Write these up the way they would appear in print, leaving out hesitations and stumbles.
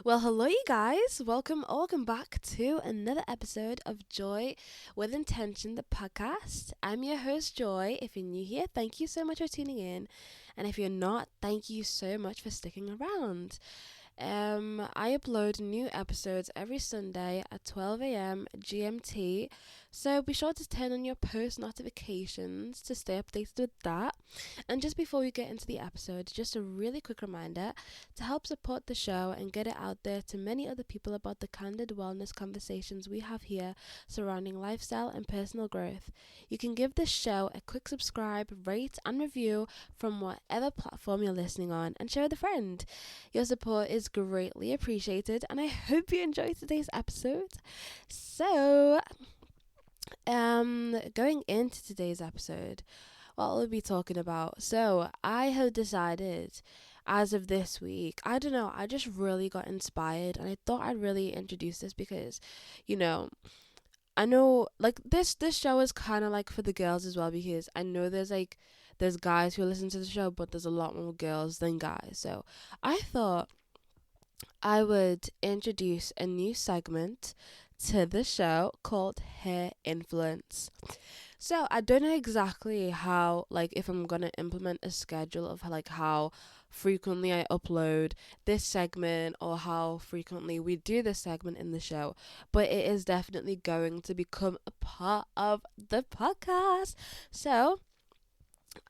Well, hello, you guys. Welcome back to another episode of Joy with Intention, the podcast. I'm your host, Joy. If you're new here, thank you so much for tuning in. And if you're not, thank you so much for sticking around. I upload new episodes every Sunday at 12 a.m. GMT, so be sure to turn on your post notifications to stay updated with that. And just before we get into the episode, just a really quick reminder to help support the show and get it out there to many other people about the candid wellness conversations we have here surrounding lifestyle and personal growth. You can give this show a quick subscribe, rate, and review from whatever platform you're listening on and share with a friend. Your support is greatly appreciated, and I hope you enjoyed today's episode. So, going into today's episode, what we'll be talking about. So, I have decided as of this week, I don't know, I just really got inspired, and I thought I'd really introduce this because, you know, I know like this show is kind of like for the girls as well, because I know there's guys who listen to the show, but there's a lot more girls than guys. So I thought I would introduce a new segment to the show called Hair Influence. So I don't know exactly how, like, if I'm gonna implement a schedule of like how frequently I upload this segment or how frequently we do this segment in the show, but it is definitely going to become a part of the podcast. So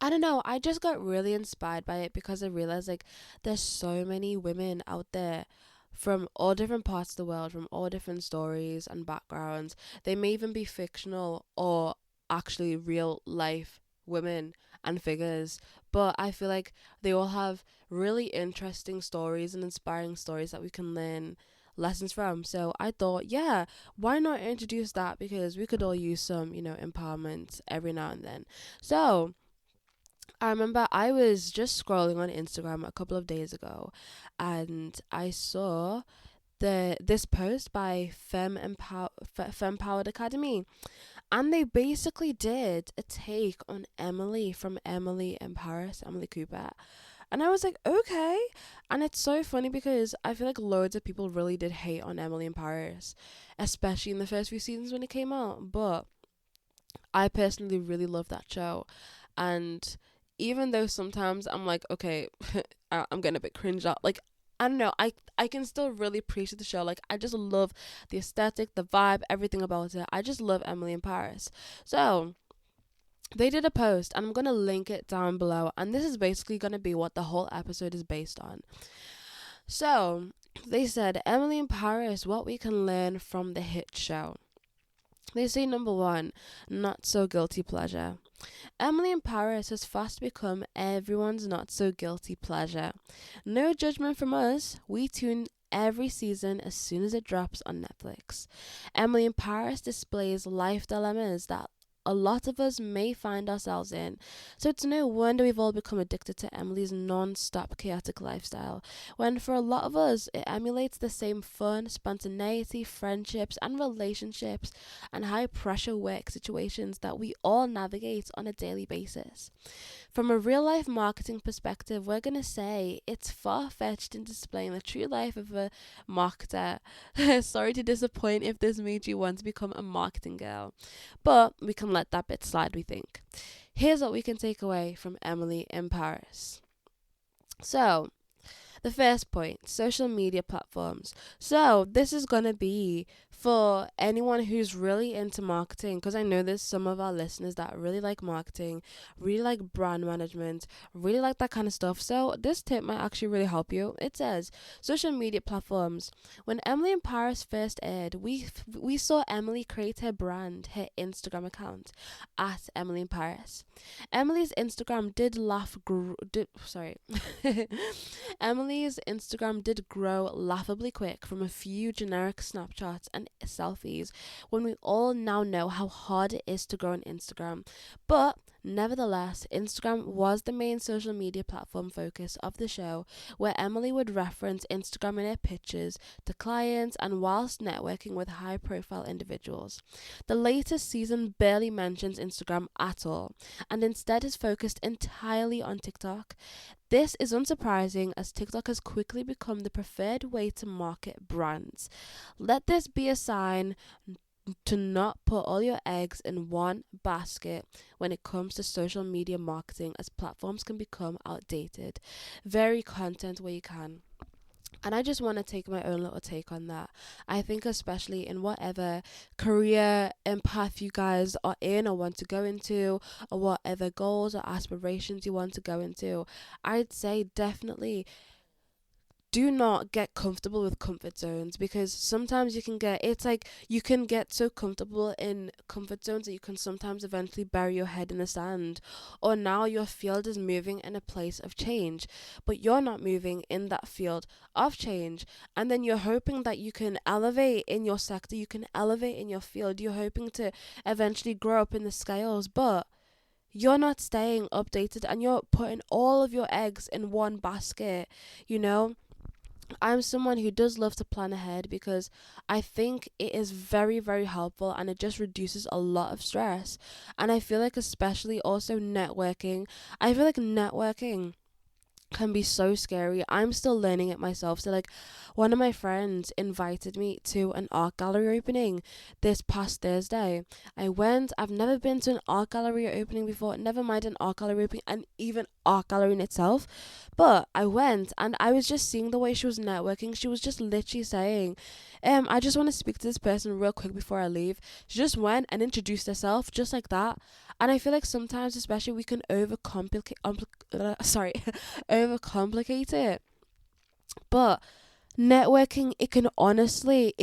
I don't know, I just got really inspired by it because I realized like there's so many women out there from all different parts of the world, from all different stories and backgrounds. They may even be fictional or actually real life women and figures, but I feel like they all have really interesting stories and inspiring stories that we can learn lessons from. So I thought, yeah, why not introduce that, because we could all use some, empowerment every now and then. So I remember I was just scrolling on Instagram a couple of days ago, and I saw this post by Femme Powered Academy, and they basically did a take on Emily from Emily in Paris, Emily Cooper. And I was like, okay. And it's so funny because I feel like loads of people really did hate on Emily in Paris, especially in the first few seasons when it came out. But I personally really love that show. And even though sometimes I'm like, okay, I'm getting a bit cringe out. Like, I don't know, I can still really appreciate the show. Like, I just love the aesthetic, the vibe, everything about it. I just love Emily in Paris. So, they did a post, and I'm going to link it down below. And this is basically going to be what the whole episode is based on. So, they said, Emily in Paris, what we can learn from the hit show. They say number one, not so guilty pleasure. Emily in Paris has fast become everyone's not so guilty pleasure. No judgment from us, we tune every season as soon as it drops on Netflix. Emily in Paris displays life dilemmas that a lot of us may find ourselves in. So it's no wonder we've all become addicted to Emily's non-stop chaotic lifestyle, when for a lot of us it emulates the same fun, spontaneity, friendships and relationships and high pressure work situations that we all navigate on a daily basis. From a real life marketing perspective, we're going to say it's far fetched in displaying the true life of a marketer. Sorry to disappoint if this made you want to become a marketing girl, but we can let that bit slide, we think. Here's what we can take away from Emily in Paris. So, the first point, social media platforms. So, this is going to be for anyone who's really into marketing, because I know there's some of our listeners that really like marketing, really like brand management, really like that kind of stuff. So, this tip might actually really help you. It says, social media platforms. When Emily in Paris first aired, we saw Emily create her brand, her Instagram account at Emily in Paris. Emily's Instagram did Emily's Instagram did grow laughably quick from a few generic snapshots and selfies, when we all now know how hard it is to grow on Instagram. But Nevertheless, Instagram was the main social media platform focus of the show, where Emily would reference Instagram in her pictures to clients and whilst networking with high profile individuals. The latest season barely mentions Instagram at all, and instead is focused entirely on TikTok. This is unsurprising as TikTok has quickly become the preferred way to market brands. Let this be a sign to not put all your eggs in one basket when it comes to social media marketing, as platforms can become outdated. Vary content where you can. And I just want to take my own little take on that. I think, especially in whatever career and path you guys are in or want to go into, or whatever goals or aspirations you want to go into, I'd say definitely do not get comfortable with comfort zones, because sometimes it's like you can get so comfortable in comfort zones that you can sometimes eventually bury your head in the sand, or now your field is moving in a place of change but you're not moving in that field of change, and then you're hoping that you can elevate in your sector, you can elevate in your field, you're hoping to eventually grow up in the scales, but you're not staying updated and you're putting all of your eggs in one basket, you know. I'm someone who does love to plan ahead, because I think it is very, very helpful and it just reduces a lot of stress. And I feel like, especially also networking, I feel like networking can be so scary. I'm still learning it myself. So, like, one of my friends invited me to an art gallery opening this past Thursday. I went. I've never been to an art gallery opening before, never mind an art gallery opening and even art gallery in itself. But I went and I was just seeing the way she was networking. She was just literally saying, I just want to speak to this person real quick before I leave. She just went and introduced herself just like that. And I feel like sometimes, especially, we can overcomplicate it. But networking, it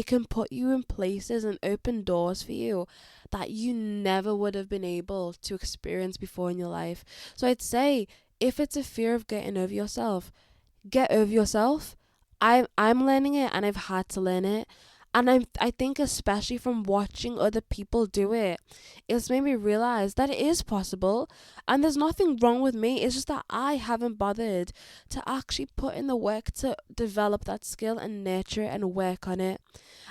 can put you in places and open doors for you that you never would have been able to experience before in your life. So I'd say, if it's a fear of getting over yourself, get over yourself. I'm learning it and I've had to learn it. And I think, especially from watching other people do it, it's made me realize that it is possible and there's nothing wrong with me. It's just that I haven't bothered to actually put in the work to develop that skill and nurture it and work on it.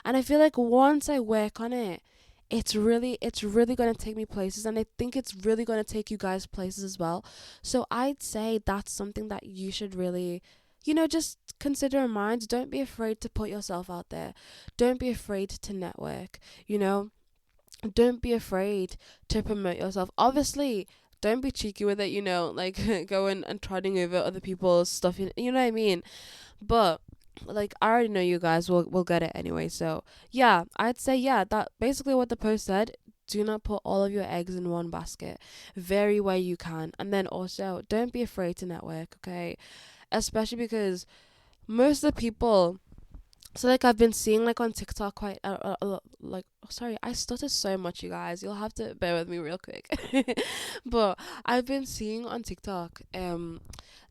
And I feel like once I work on it, it's really going to take me places, and I think it's really going to take you guys places as well. So I'd say that's something that you should really, just consider in mind. Don't be afraid to put yourself out there. Don't be afraid to network, you know? Don't be afraid to promote yourself. Obviously, don't be cheeky with it, like going and trotting over other people's stuff, you know what I mean? But like, I already know you guys will get it anyway. So yeah, I'd say, yeah, that basically what the post said. Do not put all of your eggs in one basket. Vary where you can, and then also don't be afraid to network. Okay, especially because most of the people. So like, I've been seeing like on TikTok quite a lot. Like, sorry, I stutter so much, you guys. You'll have to bear with me real quick. But I've been seeing on TikTok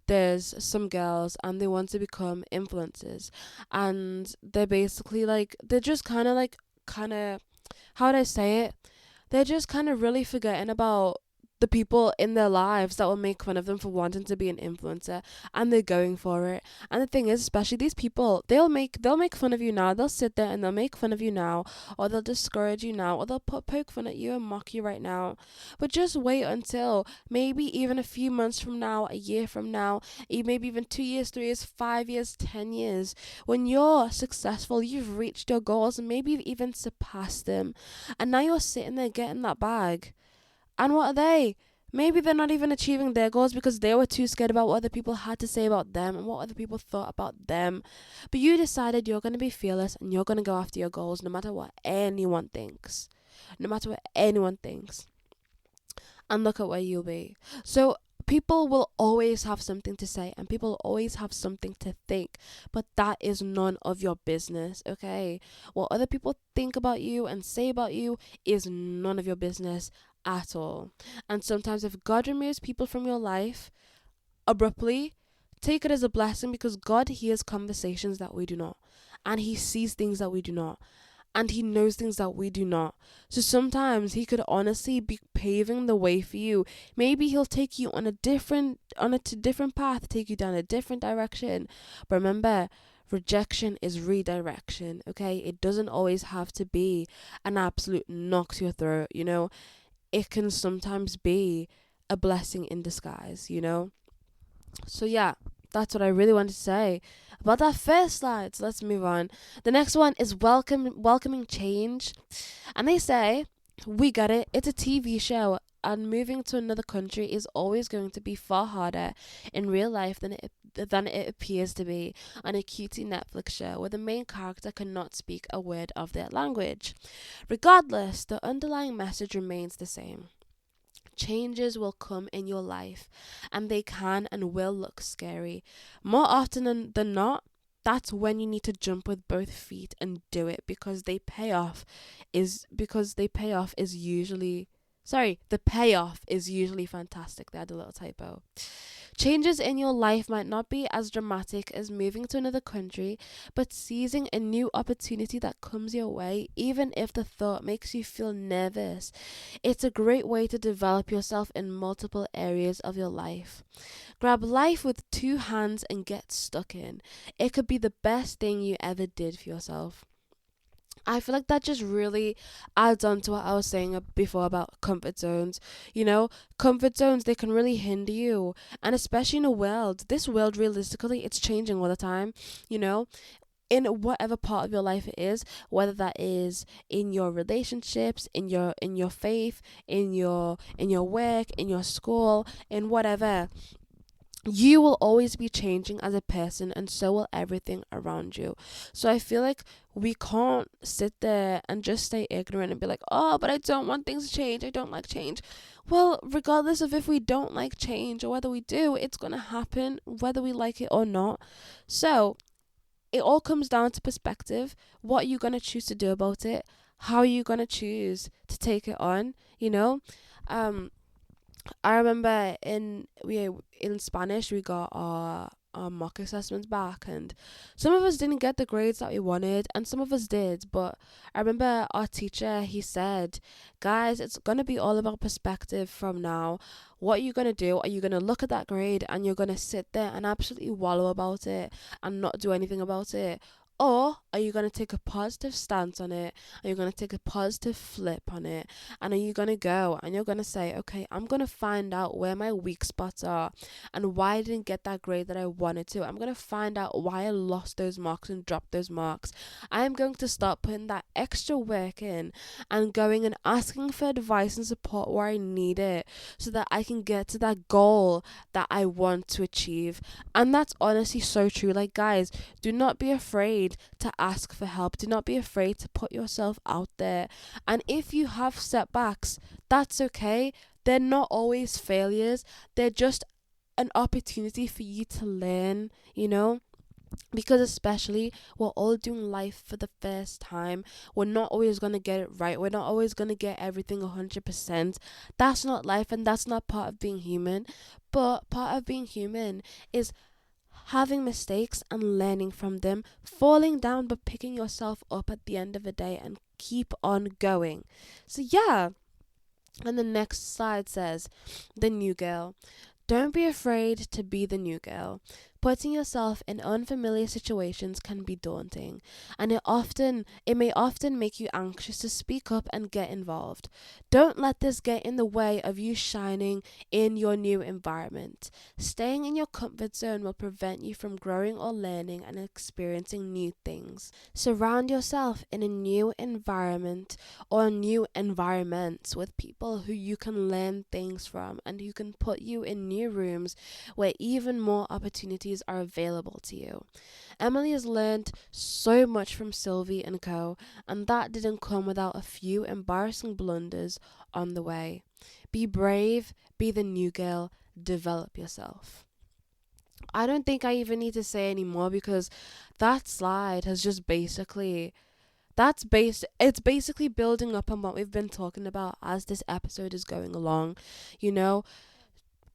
there's some girls and they want to become influencers, and they're basically like, they're just kind of how would I say it, they're just kind of really forgetting about the people in their lives that will make fun of them for wanting to be an influencer, and they're going for it. And the thing is, especially these people, they'll make fun of you now. They'll sit there and they'll make fun of you now, or they'll discourage you now, or they'll poke fun at you and mock you right now. But just wait until maybe even a few months from now, a year from now, maybe even 2 years, 3 years, 5 years, 10 years, when you're successful, you've reached your goals and maybe you've even surpassed them, and now you're sitting there getting that bag. And what are they? Maybe they're not even achieving their goals because they were too scared about what other people had to say about them and what other people thought about them. But you decided you're going to be fearless and you're going to go after your goals no matter what anyone thinks. No matter what anyone thinks. And look at where you'll be. So people will always have something to say and people always have something to think, but that is none of your business. Okay, what other people think about you and say about you is none of your business at all. And sometimes, if God removes people from your life abruptly, take it as a blessing, because God hears conversations that we do not, and He sees things that we do not. and he knows things that we do not. So sometimes he could honestly be paving the way for you. Maybe he'll take you on a different path, take you down a different direction. But remember, rejection is redirection, okay? It doesn't always have to be an absolute knock to your throat, you know? It can sometimes be a blessing in disguise. So yeah, that's what I really wanted to say about that first slide. So let's move on. The next one is welcoming change. And they say, we got it. It's a TV show, and moving to another country is always going to be far harder in real life than it appears to be on a cutesy Netflix show where the main character cannot speak a word of their language. Regardless, the underlying message remains the same. Changes will come in your life, and they can and will look scary. More often than not, that's when you need to jump with both feet and do it, because the payoff is usually fantastic. They had a little typo. Changes in your life might not be as dramatic as moving to another country, but seizing a new opportunity that comes your way, even if the thought makes you feel nervous, it's a great way to develop yourself in multiple areas of your life. Grab life with two hands and get stuck in. It could be the best thing you ever did for yourself. I feel like that just really adds on to what I was saying before about comfort zones. Comfort zones, they can really hinder you. And especially in this world, realistically, it's changing all the time, you know? In whatever part of your life it is, whether that is in your relationships, in your faith, in your work, in your school, in whatever, you will always be changing as a person, and so will everything around you. So I feel like we can't sit there and just stay ignorant and be like, oh, but I don't want things to change, I don't like change. Well, regardless of if we don't like change or whether we do, it's going to happen whether we like it or not. So it all comes down to perspective. What are you going to choose to do about it? How are you going to choose to take it on? I remember in Spanish we got our mock assessments back, and some of us didn't get the grades that we wanted, and some of us did. But I remember our teacher, he said, guys, it's gonna be all about perspective from now. What are you gonna do? Are you gonna look at that grade and you're gonna sit there and absolutely wallow about it and not do anything about it? Or are you going to take a positive stance on it? Are you going to take a positive flip on it? And are you going to go and you're going to say, okay, I'm going to find out where my weak spots are and why I didn't get that grade that I wanted to. I'm going to find out why I lost those marks and dropped those marks. I am going to start putting that extra work in and going and asking for advice and support where I need it, so that I can get to that goal that I want to achieve. And that's honestly so true. Like, guys, do not be afraid to ask for help. Do not be afraid to put yourself out there. And if you have setbacks, that's okay. They're not always failures. They're just an opportunity for you to learn. Because especially we're all doing life for the first time. We're not always going to get it right. We're not always going to get everything 100%. That's not life, and that's not part of being human. But part of being human is having mistakes and learning from them, falling down but picking yourself up at the end of the day and keep on going. So yeah. And the next slide says, the new girl. Don't be afraid to be the new girl. Putting yourself in unfamiliar situations can be daunting, and it may often make you anxious to speak up and get involved. Don't let this get in the way of you shining in your new environment. Staying in your comfort zone will prevent you from growing or learning and experiencing new things. Surround yourself in a new environment or new environments with people who you can learn things from and who can put you in new rooms where even more opportunities are available to you. Emily has learned so much from Sylvie and Co, and that didn't come without a few embarrassing blunders on the way. Be brave, be the new girl, develop yourself. I don't think I even need to say any more, because that slide has just it's basically building up on what we've been talking about as this episode is going along.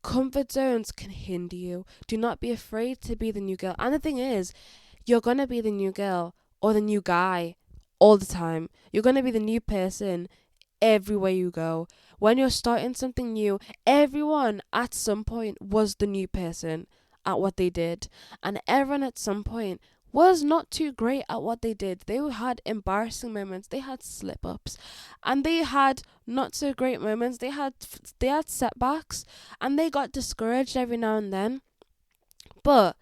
Comfort zones can hinder you. Do not be afraid to be the new girl. And the thing is, you're going to be the new girl or the new guy all the time. You're going to be the new person everywhere you go. When you're starting something new, everyone at some point was the new person at what they did. And everyone at some point was not too great at what they did. They had embarrassing moments, they had slip ups, and they had not so great moments. They had setbacks, and they got discouraged every now and then. But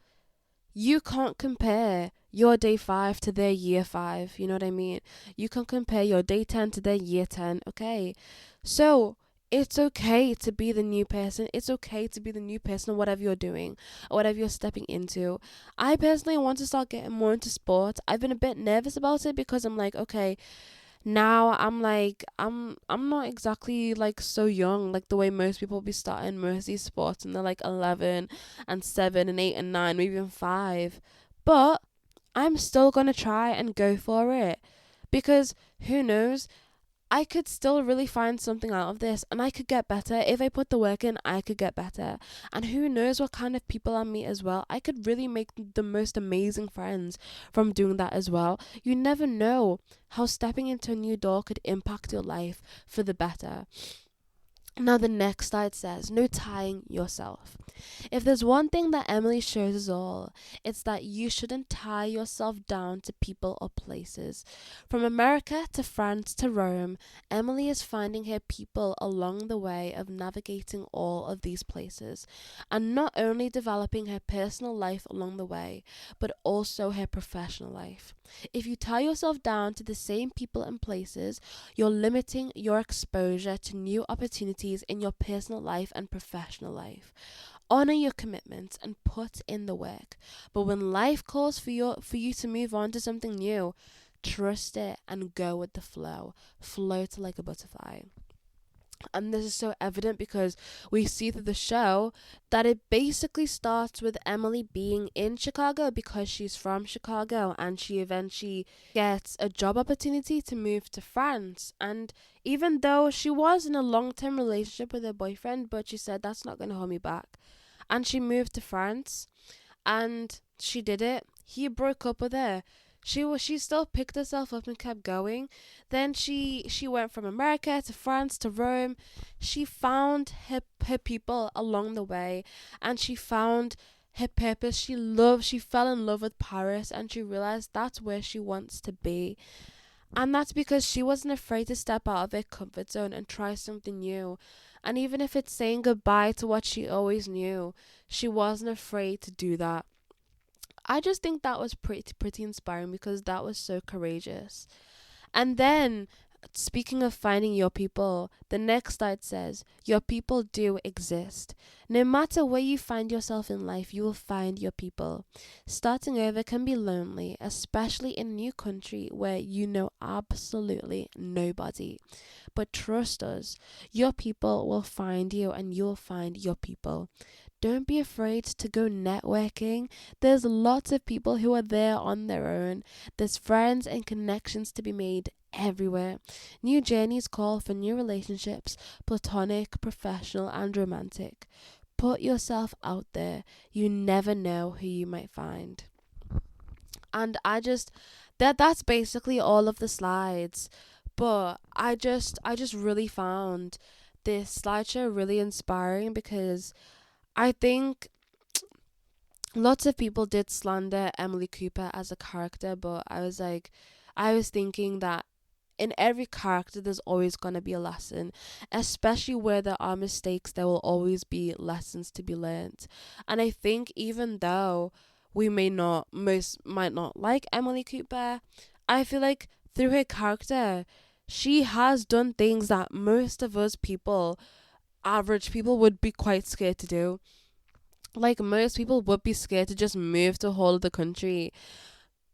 you can't compare your day 5 to their year 5. You know what I mean? You can compare your day 10 to their year 10. Okay. So it's okay to be the new person. It's okay to be the new person in whatever you're doing or whatever you're stepping into. I personally want to start getting more into sports. I've been a bit nervous about it because I'm like, okay, now I'm like I'm not exactly like so young like the way most people be starting most of these sports, and they're like 11 and 7 and 8 and 9, maybe even 5. But I'm still going to try and go for it, because who knows, I could still really find something out of this, and I could get better. If I put the work in, I could get better. And who knows what kind of people I meet as well. I could really make the most amazing friends from doing that as well. You never know how stepping into a new door could impact your life for the better. Now, the next slide says, no tying yourself. If there's one thing that Emily shows us all, it's that you shouldn't tie yourself down to people or places. From America to France to Rome, Emily is finding her people along the way of navigating all of these places, and not only developing her personal life along the way, but also her professional life. If you tie yourself down to the same people and places, you're limiting your exposure to new opportunities in your personal life and professional life. Honor your commitments and put in the work. But when life calls for you to move on to something new, trust it and go with the flow. Float like a butterfly. And this is so evident because we see through the show that it basically starts with Emily being in Chicago because she's from Chicago, and she eventually gets a job opportunity to move to France. And even though she was in a long-term relationship with her boyfriend, but she said that's not going to hold me back. And she moved to France, and she did it. He broke up with her. She still picked herself up and kept going. Then she went from America to France to Rome. She found her people along the way, and she found her purpose. She fell in love with Paris, and she realized that's where she wants to be. And that's because she wasn't afraid to step out of her comfort zone and try something new. And even if it's saying goodbye to what she always knew, she wasn't afraid to do that. I just think that was pretty inspiring because that was so courageous. And then, speaking of finding your people, the next slide says, your people do exist. No matter where you find yourself in life, you will find your people. Starting over can be lonely, especially in a new country where you know absolutely nobody. But trust us, your people will find you and you'll find your people. Don't be afraid to go networking. There's lots of people who are there on their own. There's friends and connections to be made everywhere. New journeys call for new relationships, platonic, professional, and romantic. Put yourself out there. You never know who you might find. And that's basically all of the slides. But I just really found this slideshow really inspiring because I think lots of people did slander Emily Cooper as a character, but I was thinking that in every character there's always going to be a lesson, especially where there are mistakes, there will always be lessons to be learned. And I think even though most might not like Emily Cooper, I feel like through her character, she has done things that most of us people, average people, would be quite scared to do. Like, most people would be scared to just move to a whole other country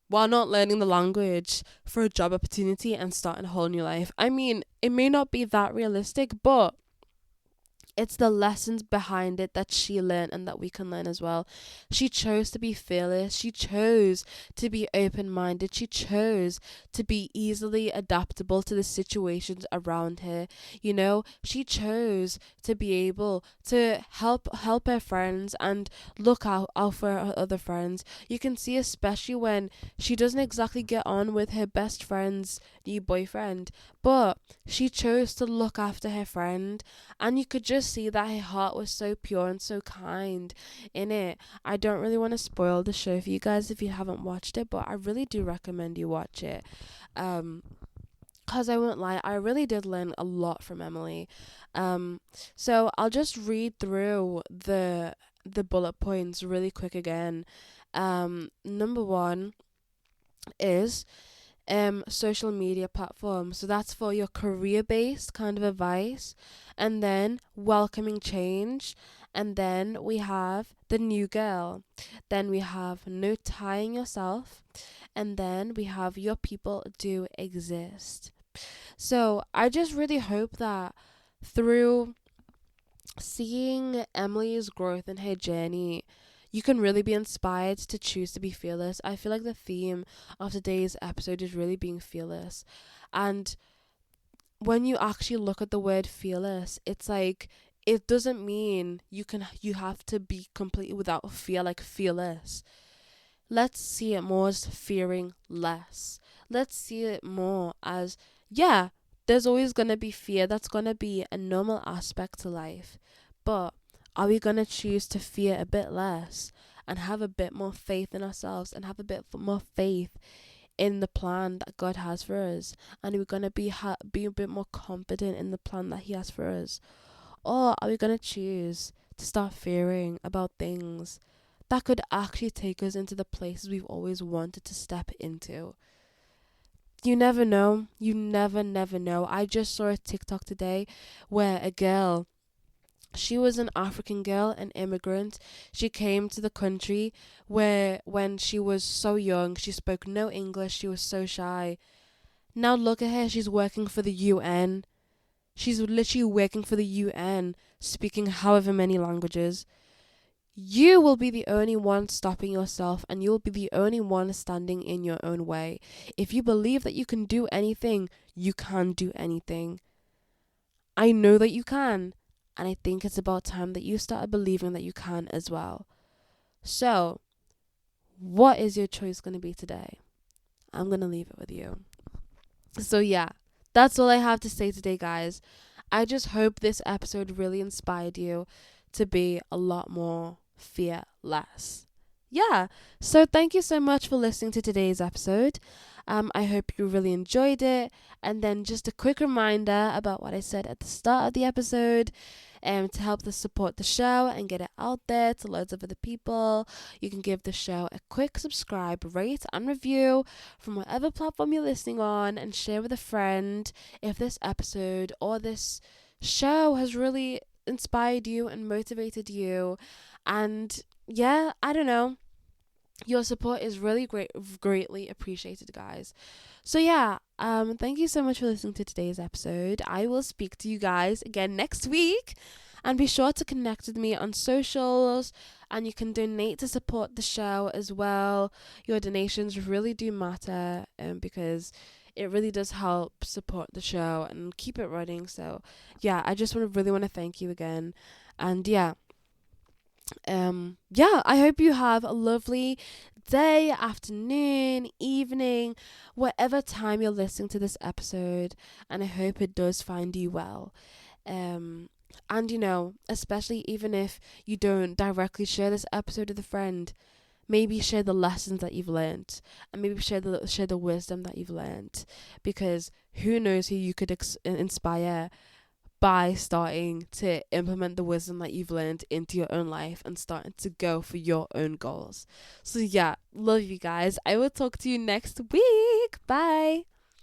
while not learning the language for a job opportunity and starting a whole new life. I mean, it may not be that realistic, but It's the lessons behind it that she learned and that we can learn as well. She chose to be fearless. She chose to be open-minded. She chose to be easily adaptable to the situations around her. You know, she chose to be able to help her friends and look out for her other friends. You can see, especially when she doesn't exactly get on with her best friend's new boyfriend, but she chose to look after her friend, and you could just see that her heart was so pure and so kind in it. I don't really want to spoil the show for you guys if you haven't watched it, but I really do recommend you watch it. Cause I won't lie, I really did learn a lot from Emily. So I'll just read through the bullet points really quick again. Number one is social media platform. So that's for your career based kind of advice. And then welcoming change. And then we have the new girl. Then we have no tying yourself. And then we have your people do exist. So I just really hope that through seeing Emily's growth in her journey, you can really be inspired to choose to be fearless. I feel like the theme of today's episode is really being fearless. And when you actually look at the word fearless, it's like it doesn't mean you have to be completely without fear, like fearless. Let's see it more as fearing less. Let's see it more as, yeah, there's always going to be fear. That's going to be a normal aspect to life. But are we going to choose to fear a bit less and have a bit more faith in ourselves and have a bit more faith in the plan that God has for us? And are we going to be a bit more confident in the plan that He has for us? Or are we going to choose to start fearing about things that could actually take us into the places we've always wanted to step into? You never know. You never know. I just saw a TikTok today where a girl, she was an African girl, an immigrant. She came to the country where when she was so young, she spoke no English. She was so shy. Now look at her. She's working for the UN. She's literally working for the UN, speaking however many languages. You will be the only one stopping yourself, and you'll be the only one standing in your own way. If you believe that you can do anything, you can do anything. I know that you can, and I think it's about time that you started believing that you can as well. So, what is your choice going to be today? I'm going to leave it with you. So yeah, that's all I have to say today, guys. I just hope this episode really inspired you to be a lot more fearless. Yeah, so thank you so much for listening to today's episode. I hope you really enjoyed it. And then just a quick reminder about what I said at the start of the episode. To help us support the show and get it out there to loads of other people, you can give the show a quick subscribe, rate, and review from whatever platform you're listening on, and share with a friend if this episode or this show has really inspired you and motivated you. And yeah, I don't know. Your support is really greatly appreciated, guys. So yeah, thank you so much for listening to today's episode. I will speak to you guys again next week, and be sure to connect with me on socials, and you can donate to support the show as well. Your donations really do matter, because it really does help support the show and keep it running. So yeah, I just really want to thank you again. And yeah, I hope you have a lovely day, afternoon, evening, whatever time you're listening to this episode, and I hope it does find you well. And especially even if you don't directly share this episode with a friend, maybe share the lessons that you've learned, and maybe share the wisdom that you've learned, because who knows who you could inspire by starting to implement the wisdom that you've learned into your own life and starting to go for your own goals. So yeah, love you guys. I will talk to you next week. Bye.